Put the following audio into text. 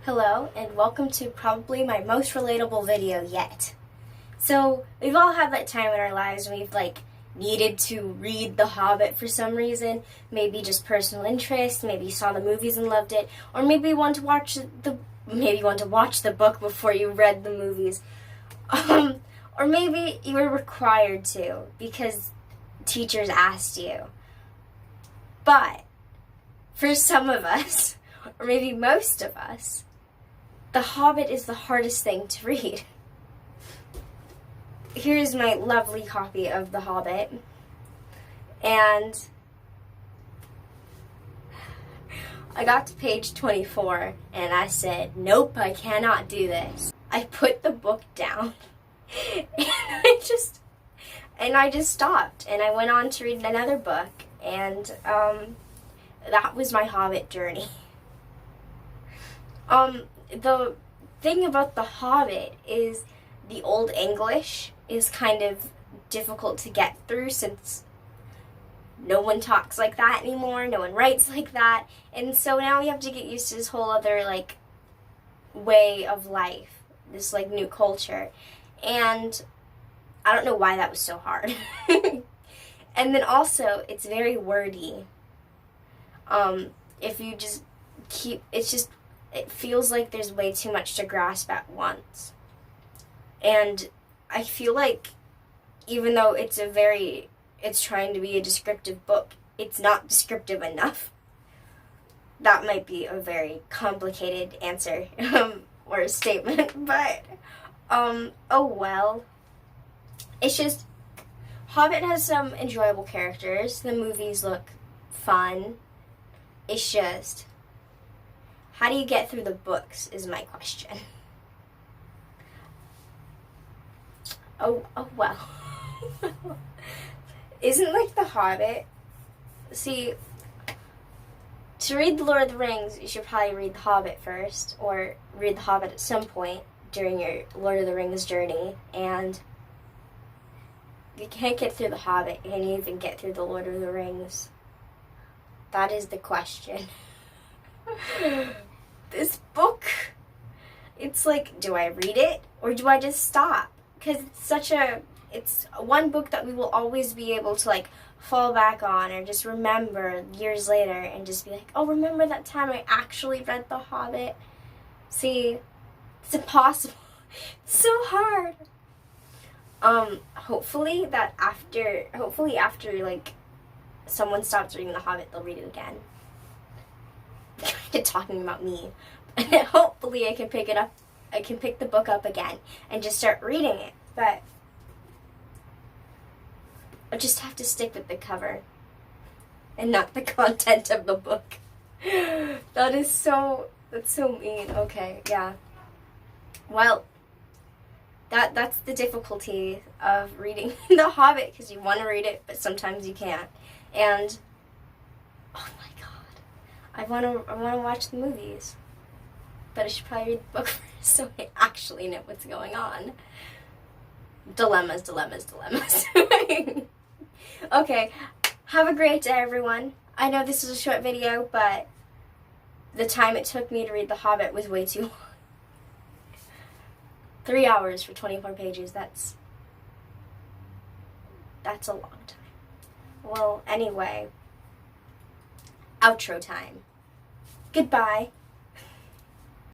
Hello, and welcome to probably my most relatable video yet. So, we've all had that time in our lives when we've, needed to read The Hobbit for some reason. Maybe just personal interest, maybe you saw the movies and loved it, or maybe you want to watch the book before you read the movies. Or maybe you were required to, because teachers asked you. But, for some of us, or maybe most of us, The Hobbit is the hardest thing to read. Here's my lovely copy of The Hobbit. And I got to page 24 and I said, nope, I cannot do this. I put the book down and I just stopped and I went on to read another book, and that was my Hobbit journey. The thing about The Hobbit is the Old English is kind of difficult to get through since no one talks like that anymore, no one writes like that, and so now we have to get used to this whole other, way of life, this, new culture, and I don't know why that was so hard. And then also, it's very wordy. If you just it feels like there's way too much to grasp at once. And I feel like even though it's trying to be a descriptive book, it's not descriptive enough. That might be a very complicated answer or a statement, but oh well. It's just, Hobbit has some enjoyable characters. The movies look fun. It's just, how do you get through the books is my question. Oh well. Isn't The Hobbit? See, to read The Lord of the Rings, you should probably read The Hobbit first, or read The Hobbit at some point during your Lord of the Rings journey, and you can't get through The Hobbit, and you even get through The Lord of the Rings. That is the question. This book, it's do I read it or do I just stop? Because it's one book that we will always be able to fall back on or just remember years later and just be like, oh, remember that time I actually read The Hobbit? See, it's impossible. It's so hard. Hopefully after someone stops reading The Hobbit, they'll read it again. Kind of talking about me. Hopefully I can pick the book up again and just start reading it. But I just have to stick with the cover and not the content of the book. That's so mean. Okay, yeah. Well, that's the difficulty of reading The Hobbit, because you want to read it, but sometimes you can't. And oh my god, I want to watch the movies, but I should probably read the book first so I actually know what's going on. Dilemmas. Okay, have a great day, everyone. I know this is a short video, but the time it took me to read The Hobbit was way too long. 3 hours for 24 pages, that's a long time. Well, anyway, outro time. Goodbye.